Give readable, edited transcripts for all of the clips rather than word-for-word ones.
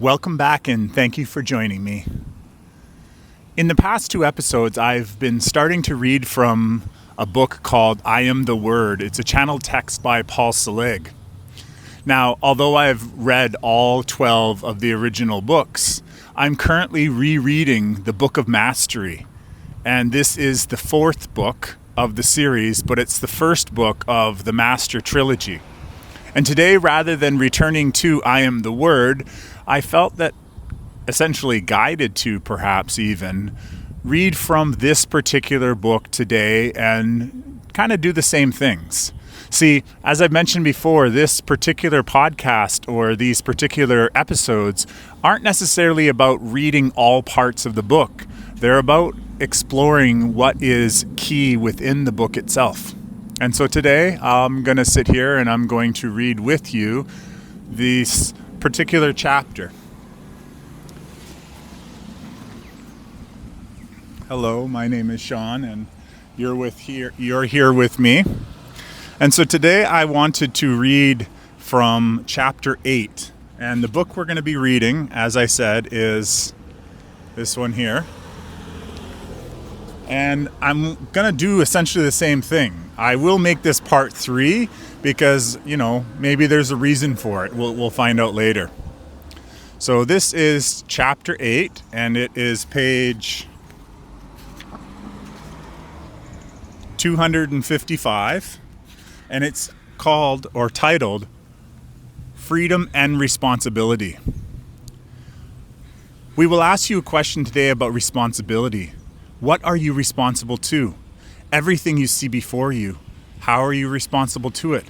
Welcome back and thank you for joining me. In the past 2 episodes, I've been starting to read from a book called I Am the Word. It's a channeled text by Paul Selig. Now, although I've read all 12 of the original books, I'm currently rereading the Book of Mastery. And this is the 4th book of the series, but it's the first book of the Master Trilogy. And today, rather than returning to I Am the Word, I felt that, essentially guided to perhaps even, read from this particular book today and kind of do the same things. See, as I've mentioned before, this particular podcast or these particular episodes aren't necessarily about reading all parts of the book. They're about exploring what is key within the book itself. And so today I'm going to sit here and I'm going to read with you this particular chapter. Hello, my name is Shawn and you're here with me. And so today I wanted to read from chapter 8. And the book we're going to be reading, as I said, is this one here. And I'm going to do essentially the same thing. I will make this part 3 because, maybe there's a reason for it. We'll find out later. So this is chapter 8 and it is page 255 and it's called or titled Freedom and Responsibility. We will ask you a question today about responsibility. What are you responsible to? Everything you see before you, how are you responsible to it?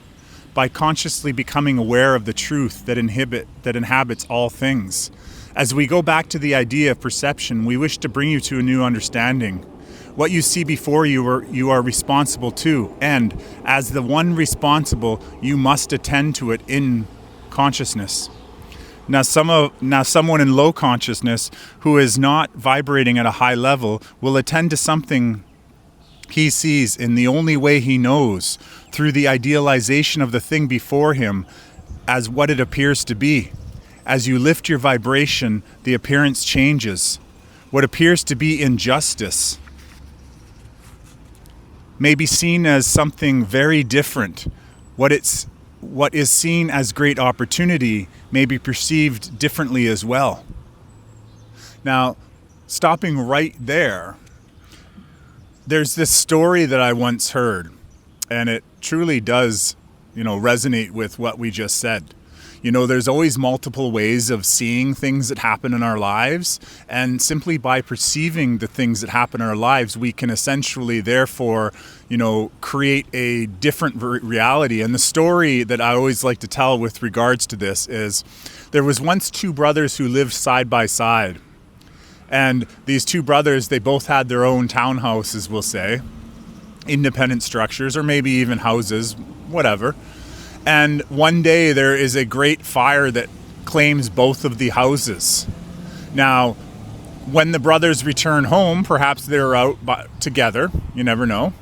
By consciously becoming aware of the truth that inhabits all things. As we go back to the idea of perception, we wish to bring you to a new understanding. What you see before you are responsible to, and as the one responsible, you must attend to it in consciousness. Now, someone in low consciousness who is not vibrating at a high level will attend to something he sees in the only way he knows, through the idealization of the thing before him as what it appears to be. As you lift your vibration, the appearance changes. What appears to be injustice may be seen as something very different. What is seen as great opportunity may be perceived differently as well. Now, stopping right there, there's this story that I once heard, and it truly does, resonate with what we just said. There's always multiple ways of seeing things that happen in our lives, and simply by perceiving the things that happen in our lives, we can essentially, therefore, create a different reality. And the story that I always like to tell with regards to this is, there was once 2 brothers who lived side by side. And these 2 brothers, they both had their own townhouses, we'll say, independent structures, or maybe even houses, whatever. And one day there is a great fire that claims both of the houses. Now, when the brothers return home, perhaps they're out together, you never know.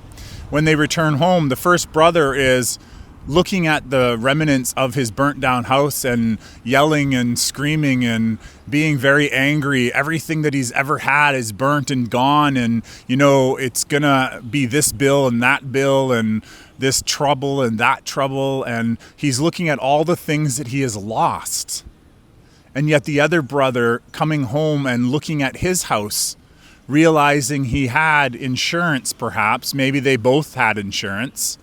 When they return home, the first brother is looking at the remnants of his burnt down house and yelling and screaming and being very angry. Everything that he's ever had is burnt and gone, and it's gonna be this bill and that bill and this trouble and that trouble, and he's looking at all the things that he has lost. And yet the other brother coming home and looking at his house, realizing he had insurance, perhaps, maybe they both had insurance,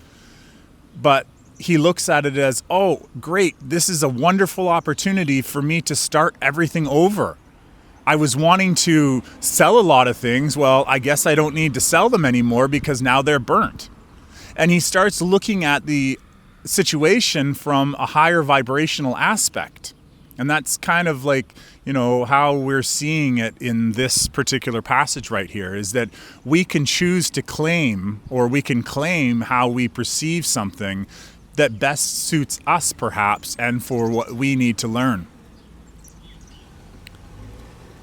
but he looks at it as, oh, great, this is a wonderful opportunity for me to start everything over. I was wanting to sell a lot of things. Well, I guess I don't need to sell them anymore because now they're burnt. And he starts looking at the situation from a higher vibrational aspect. And that's kind of like, how we're seeing it in this particular passage right here, is that we can choose to claim, or we can claim how we perceive something that best suits us, perhaps, and for what we need to learn.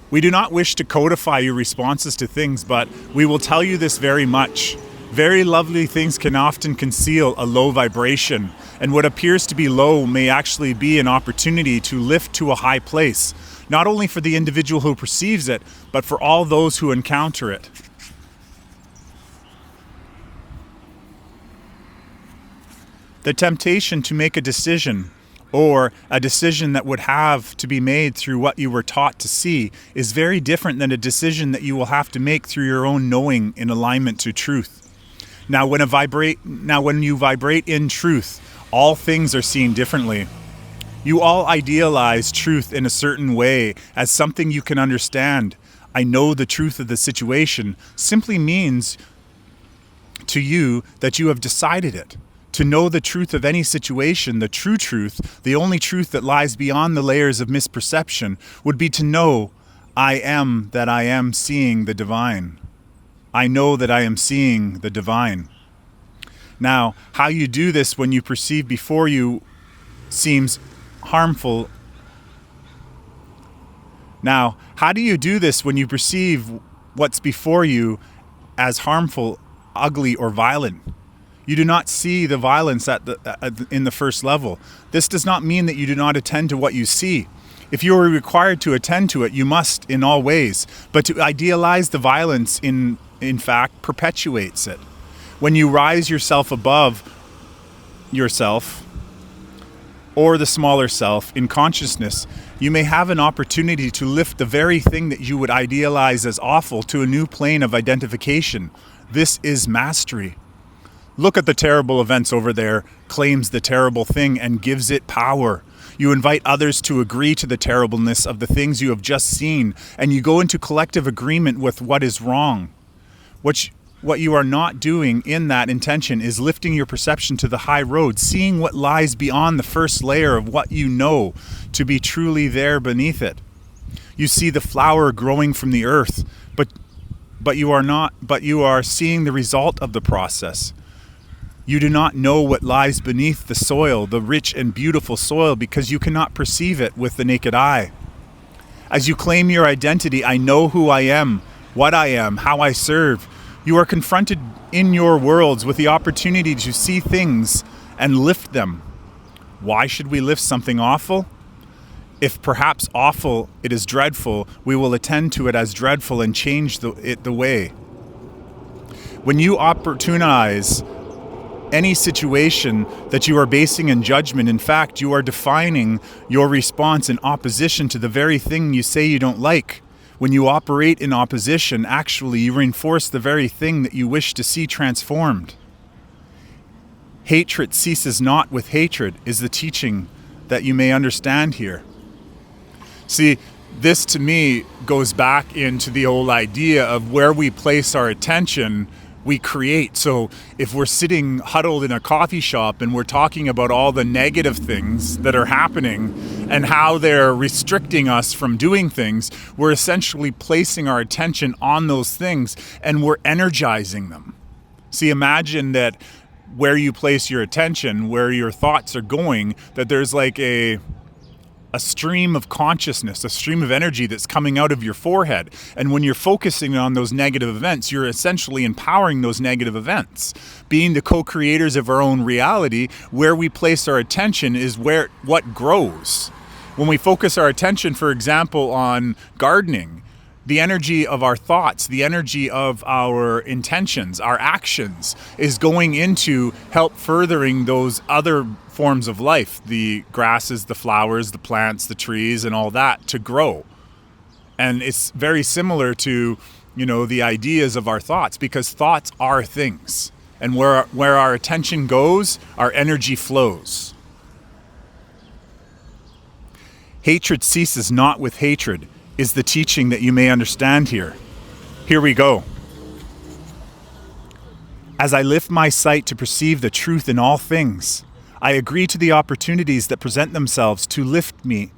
We do not wish to codify your responses to things, but we will tell you this very much. Very lovely things can often conceal a low vibration, and what appears to be low may actually be an opportunity to lift to a high place, not only for the individual who perceives it, but for all those who encounter it. The temptation to make a decision, or a decision that would have to be made through what you were taught to see, is very different than a decision that you will have to make through your own knowing in alignment to truth. Now, when you vibrate in truth, all things are seen differently. You all idealize truth in a certain way as something you can understand. I know the truth of the situation simply means to you that you have decided it. To know the truth of any situation, the true truth, the only truth that lies beyond the layers of misperception, would be to know I am that I am seeing the divine. I know that I am seeing the divine. Now, how you do this when you perceive before you seems harmful. Now, how do you do this when you perceive what's before you as harmful, ugly, or violent? You do not see the violence in the first level. This does not mean that you do not attend to what you see. If you are required to attend to it, you must in all ways. But to idealize the violence, in fact, perpetuates it. When you rise yourself above yourself or the smaller self in consciousness, you may have an opportunity to lift the very thing that you would idealize as awful to a new plane of identification. This is mastery. Look at the terrible events over there, claims the terrible thing and gives it power. You invite others to agree to the terribleness of the things you have just seen, and you go into collective agreement with what is wrong. What you are not doing in that intention is lifting your perception to the high road, seeing what lies beyond the first layer of what you know to be truly there beneath it. You see the flower growing from the earth, but you are seeing the result of the process. You do not know what lies beneath the soil, the rich and beautiful soil, because you cannot perceive it with the naked eye. As you claim your identity, I know who I am, what I am, how I serve. You are confronted in your worlds with the opportunity to see things and lift them. Why should we lift something awful? If perhaps awful, it is dreadful, we will attend to it as dreadful and change the way. When you opportunize any situation that you are basing in judgment, in fact, you are defining your response in opposition to the very thing you say you don't like. When you operate in opposition, actually, you reinforce the very thing that you wish to see transformed. Hatred ceases not with hatred is the teaching that you may understand here. See, this to me goes back into the old idea of where we place our attention, we create. So if we're sitting huddled in a coffee shop and we're talking about all the negative things that are happening and how they're restricting us from doing things, we're essentially placing our attention on those things and we're energizing them. See, imagine that where you place your attention, where your thoughts are going, that there's like a stream of consciousness, a stream of energy that's coming out of your forehead. And when you're focusing on those negative events, you're essentially empowering those negative events. Being the co-creators of our own reality, where we place our attention is what grows. When we focus our attention, for example, on gardening, the energy of our thoughts, the energy of our intentions, our actions is going into help furthering those other forms of life, the grasses, the flowers, the plants, the trees, and all that to grow. And it's very similar to, the ideas of our thoughts, because thoughts are things. And where our attention goes, our energy flows. Hatred ceases not with hatred is the teaching that you may understand here. Here we go. As I lift my sight to perceive the truth in all things, I agree to the opportunities that present themselves to lift me.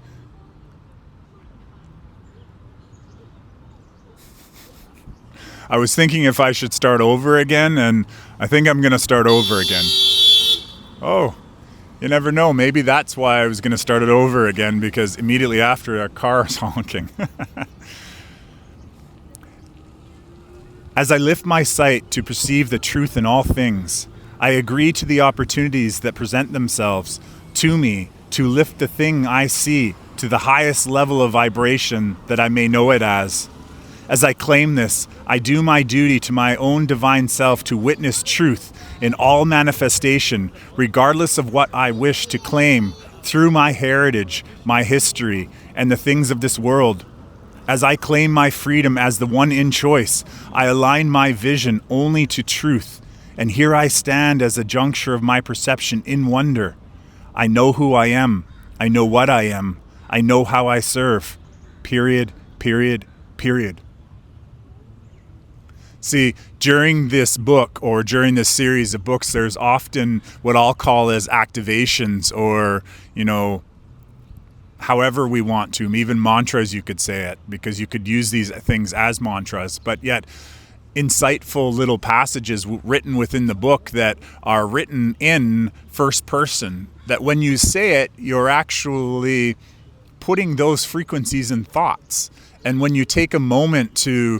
I was thinking if I should start over again, and I think I'm going to start over again. Oh, you never know. Maybe that's why I was going to start it over again, because immediately after a car is honking. As I lift my sight to perceive the truth in all things, I agree to the opportunities that present themselves to me to lift the thing I see to the highest level of vibration that I may know it as. As I claim this, I do my duty to my own divine self to witness truth in all manifestation, regardless of what I wish to claim through my heritage, my history, and the things of this world. As I claim my freedom as the one in choice, I align my vision only to truth, and here I stand as a juncture of my perception in wonder. I know who I am. I know what I am. I know how I serve. Period, period, period. See, during this book or during this series of books, there's often what I'll call as activations or, however we want to, even mantras you could say it, because you could use these things as mantras, but yet insightful little passages written within the book that are written in first person, that when you say it, you're actually putting those frequencies in thoughts. And when you take a moment to,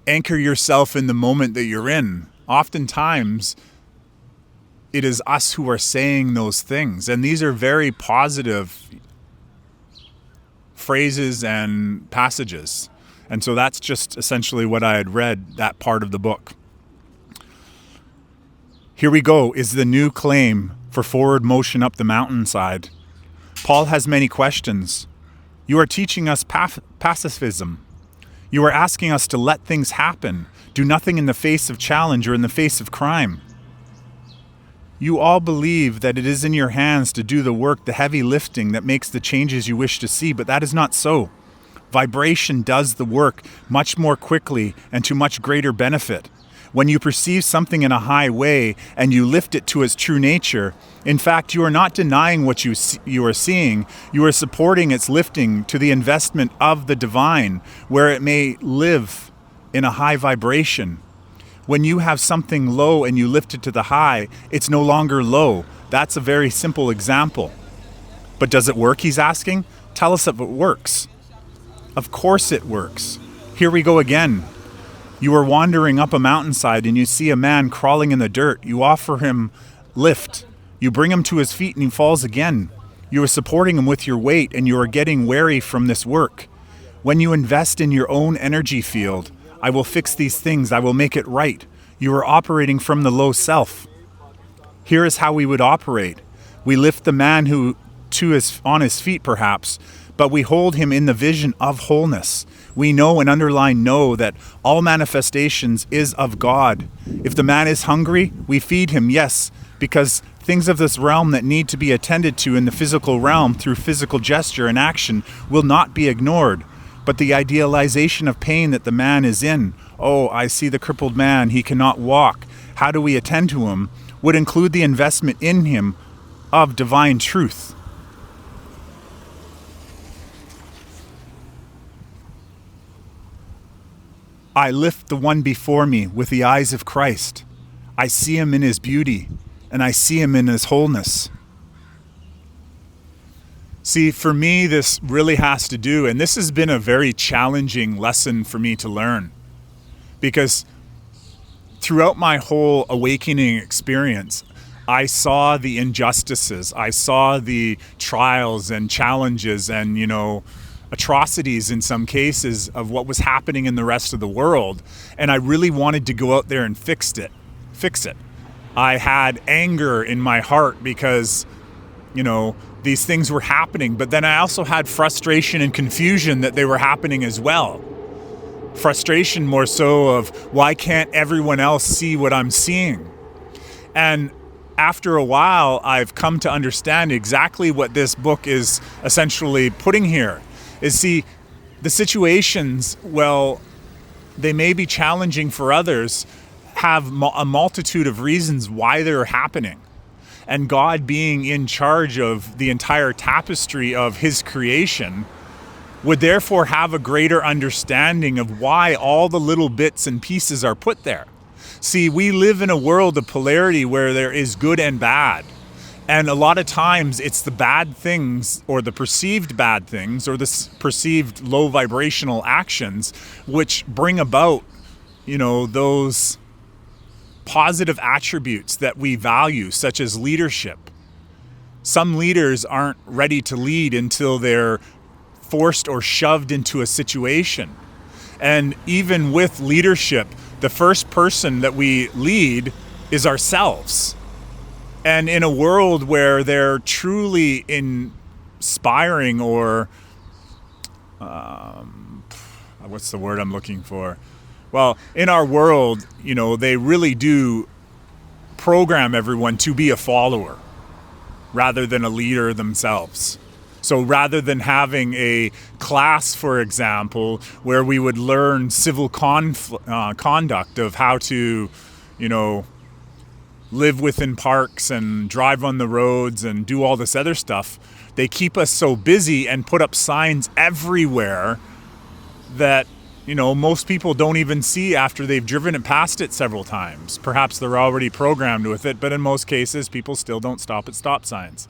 anchor yourself in the moment that you're in, oftentimes it is us who are saying those things. And these are very positive phrases and passages. And so that's just essentially what I had read, that part of the book. Here we go, is the new claim for forward motion up the mountainside. Paul has many questions. You are teaching us pacifism. You are asking us to let things happen, do nothing in the face of challenge or in the face of crime. You all believe that it is in your hands to do the work, the heavy lifting that makes the changes you wish to see, but that is not so. Vibration does the work much more quickly and to much greater benefit. When you perceive something in a high way and you lift it to its true nature, in fact, you are not denying what you are seeing. You are supporting its lifting to the investment of the divine, where it may live in a high vibration. When you have something low and you lift it to the high, it's no longer low. That's a very simple example. But does it work, he's asking? Tell us if it works. Of course it works. Here we go again. You are wandering up a mountainside and you see a man crawling in the dirt. You offer him lift. You bring him to his feet and he falls again. You are supporting him with your weight and you are getting wary from this work. When you invest in your own energy field, I will fix these things. I will make it right. You are operating from the low self. Here is how we would operate. We lift the man on his feet perhaps, but we hold him in the vision of wholeness. We know and underline know that all manifestations is of God. If the man is hungry, we feed him, yes, because things of this realm that need to be attended to in the physical realm through physical gesture and action will not be ignored. But the idealization of pain that the man is in, oh, I see the crippled man, he cannot walk, how do we attend to him, would include the investment in him of divine truth. I lift the one before me with the eyes of Christ. I see him in his beauty, and I see him in his wholeness. See, for me, this really has to do, and this has been a very challenging lesson for me to learn, because throughout my whole awakening experience, I saw the injustices, I saw the trials and challenges and, atrocities in some cases of what was happening in the rest of the world. And I really wanted to go out there and fix it. I had anger in my heart because, these things were happening. But then I also had frustration and confusion that they were happening as well. Frustration more so of why can't everyone else see what I'm seeing? And after a while, I've come to understand exactly what this book is essentially putting here. Is see, the situations, well, they may be challenging for others, have a multitude of reasons why they're happening. And God being in charge of the entire tapestry of his creation would therefore have a greater understanding of why all the little bits and pieces are put there. See, we live in a world of polarity where there is good and bad. And a lot of times it's the bad things or the perceived bad things or the perceived low vibrational actions which bring about, those positive attributes that we value, such as leadership. Some leaders aren't ready to lead until they're forced or shoved into a situation. And even with leadership, the first person that we lead is ourselves. And in a world where they're truly inspiring or, what's the word I'm looking for? Well, in our world, they really do program everyone to be a follower rather than a leader themselves. So rather than having a class, for example, where we would learn civil conduct of how to, live within parks and drive on the roads and do all this other stuff, they keep us so busy and put up signs everywhere that, most people don't even see after they've driven it past it several times. Perhaps they're already programmed with it, but in most cases, people still don't stop at stop signs.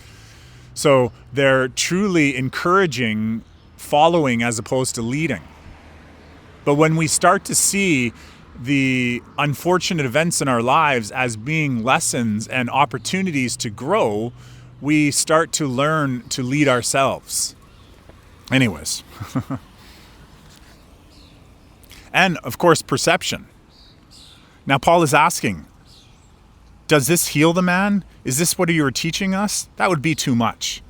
So they're truly encouraging following as opposed to leading. But when we start to see the unfortunate events in our lives as being lessons and opportunities to grow, we start to learn to lead ourselves. Anyways. And of course, perception. Now, Paul is asking, does this heal the man? Is this what you are teaching us? That would be too much.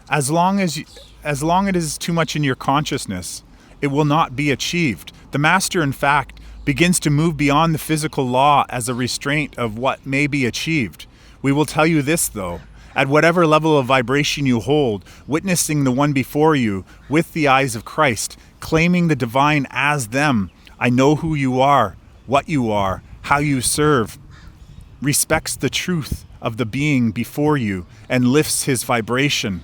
As long it is too much in your consciousness, it will not be achieved. The master, in fact, begins to move beyond the physical law as a restraint of what may be achieved. We will tell you this, though. At whatever level of vibration you hold, witnessing the one before you with the eyes of Christ, claiming the divine as them, I know who you are, what you are, how you serve, respects the truth of the being before you and lifts his vibration.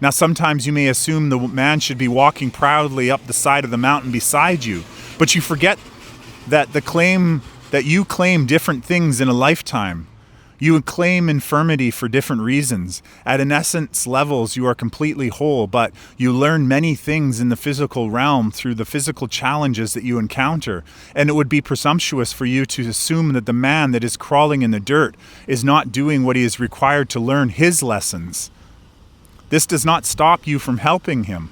Now, sometimes you may assume the man should be walking proudly up the side of the mountain beside you, but you forget that you claim different things in a lifetime. You would claim infirmity for different reasons. At an essence levels, you are completely whole, but you learn many things in the physical realm through the physical challenges that you encounter. And it would be presumptuous for you to assume that the man that is crawling in the dirt is not doing what he is required to learn his lessons. This does not stop you from helping him,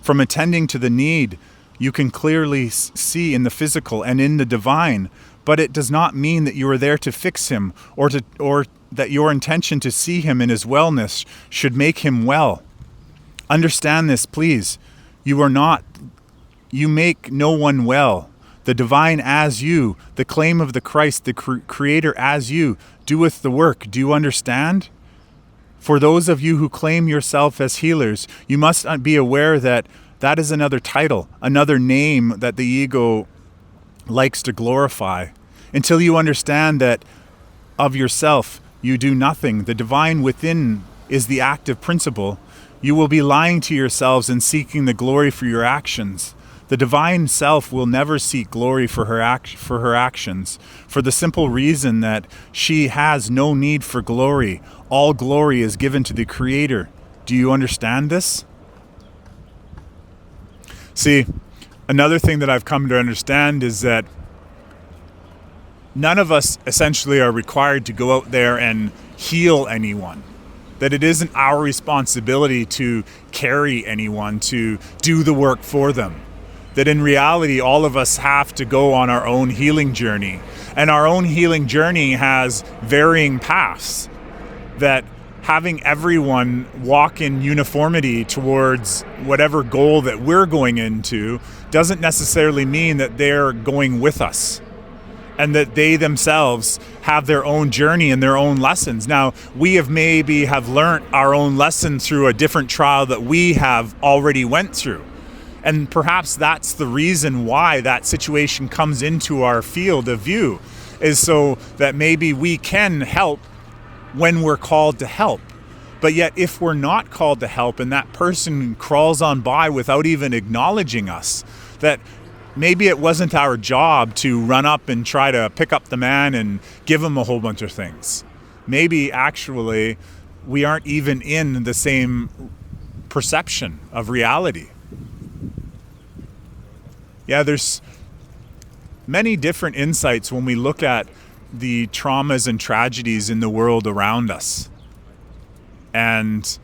from attending to the need you can clearly see in the physical and in the divine, but it does not mean that you are there to fix him or that your intention to see him in his wellness should make him well. Understand this, please. You make no one well. The divine as you, the claim of the Christ, the creator as you, doeth the work. Do you understand? For those of you who claim yourself as healers, you must be aware that that is another title, another name that the ego likes to glorify. Until you understand that of yourself you do nothing, the divine within is the active principle, you will be lying to yourselves and seeking the glory for your actions. The divine self will never seek glory for her actions, for the simple reason that she has no need for glory. All glory is given to the Creator. Do you understand this? See, another thing that I've come to understand is that none of us essentially are required to go out there and heal anyone. That it isn't our responsibility to carry anyone, to do the work for them. That in reality, all of us have to go on our own healing journey. And our own healing journey has varying paths. That having everyone walk in uniformity towards whatever goal that we're going into doesn't necessarily mean that they're going with us. And that they themselves have their own journey and their own lessons. Now, we have learned our own lesson through a different trial that we have already went through. And perhaps that's the reason why that situation comes into our field of view, is so that maybe we can help when we're called to help. But yet, if we're not called to help and that person crawls on by without even acknowledging us, that maybe it wasn't our job to run up and try to pick up the man and give him a whole bunch of things. Maybe actually we aren't even in the same perception of reality. Yeah, there's many different insights when we look at the traumas and tragedies in the world around us. And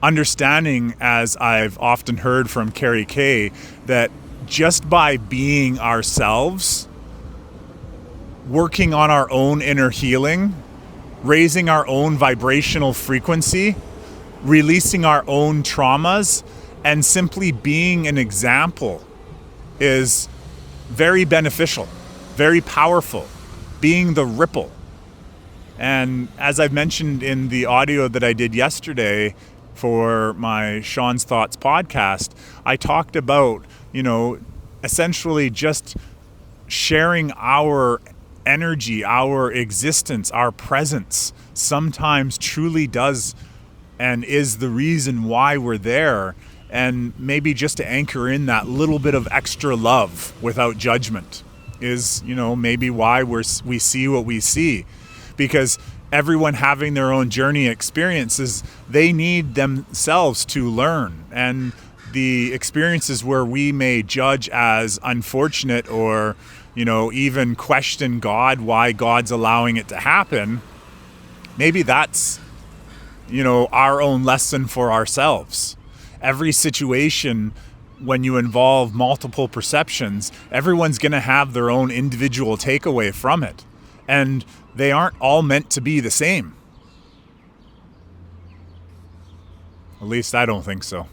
understanding, as I've often heard from Carrie Kay, that just by being ourselves, working on our own inner healing, raising our own vibrational frequency, releasing our own traumas, and simply being an example is very beneficial, very powerful, being the ripple. And as I've mentioned in the audio that I did yesterday for my Shawn's Thoughts podcast, I talked about, essentially just sharing our energy, our existence, our presence sometimes truly does and is the reason why we're there. And maybe just to anchor in that little bit of extra love without judgment is, maybe why we see what we see. Because everyone having their own journey experiences, they need themselves to learn. And the experiences where we may judge as unfortunate or, even question God, why God's allowing it to happen, maybe that's, our own lesson for ourselves. Every situation, when you involve multiple perceptions, everyone's going to have their own individual takeaway from it. And they aren't all meant to be the same. At least I don't think so.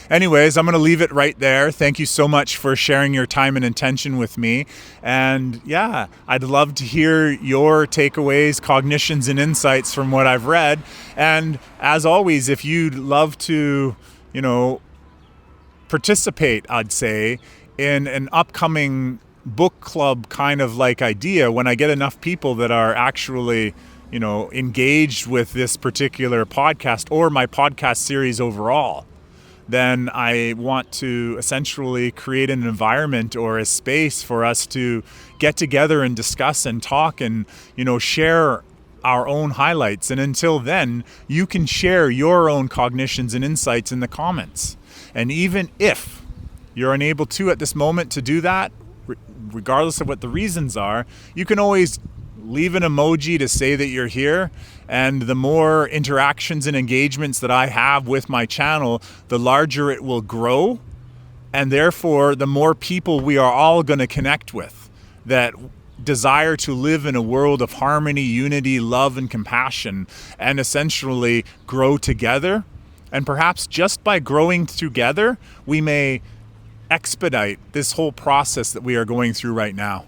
Anyways, I'm going to leave it right there. Thank you so much for sharing your time and intention with me. And yeah, I'd love to hear your takeaways, cognitions, and insights from what I've read. And as always, if you'd love to, participate, I'd say, in an upcoming book club kind of like idea, when I get enough people that are actually, engaged with this particular podcast or my podcast series overall, then I want to essentially create an environment or a space for us to get together and discuss and talk and, share our own highlights. And until then, you can share your own cognitions and insights in the comments. And even if you're unable to at this moment to do that, regardless of what the reasons are, you can always leave an emoji to say that you're here. And the more interactions and engagements that I have with my channel, the larger it will grow. And therefore, the more people we are all going to connect with that desire to live in a world of harmony, unity, love, and compassion, and essentially grow together. And perhaps just by growing together, we may expedite this whole process that we are going through right now.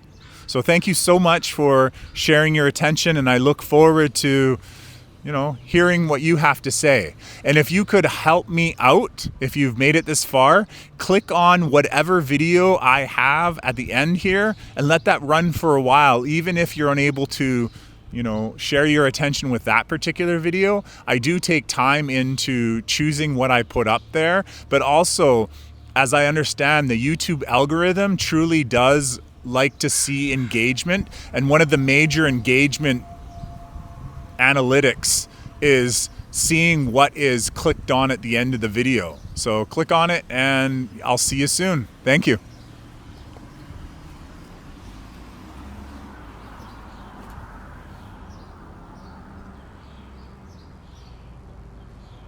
So thank you so much for sharing your attention, and I look forward to, hearing what you have to say. And if you could help me out, if you've made it this far, click on whatever video I have at the end here and let that run for a while, even if you're unable to, share your attention with that particular video. I do take time into choosing what I put up there, but also, as I understand, the YouTube algorithm truly does like to see engagement, and one of the major engagement analytics is seeing what is clicked on at the end of the video. So click on it and I'll see you soon. Thank you.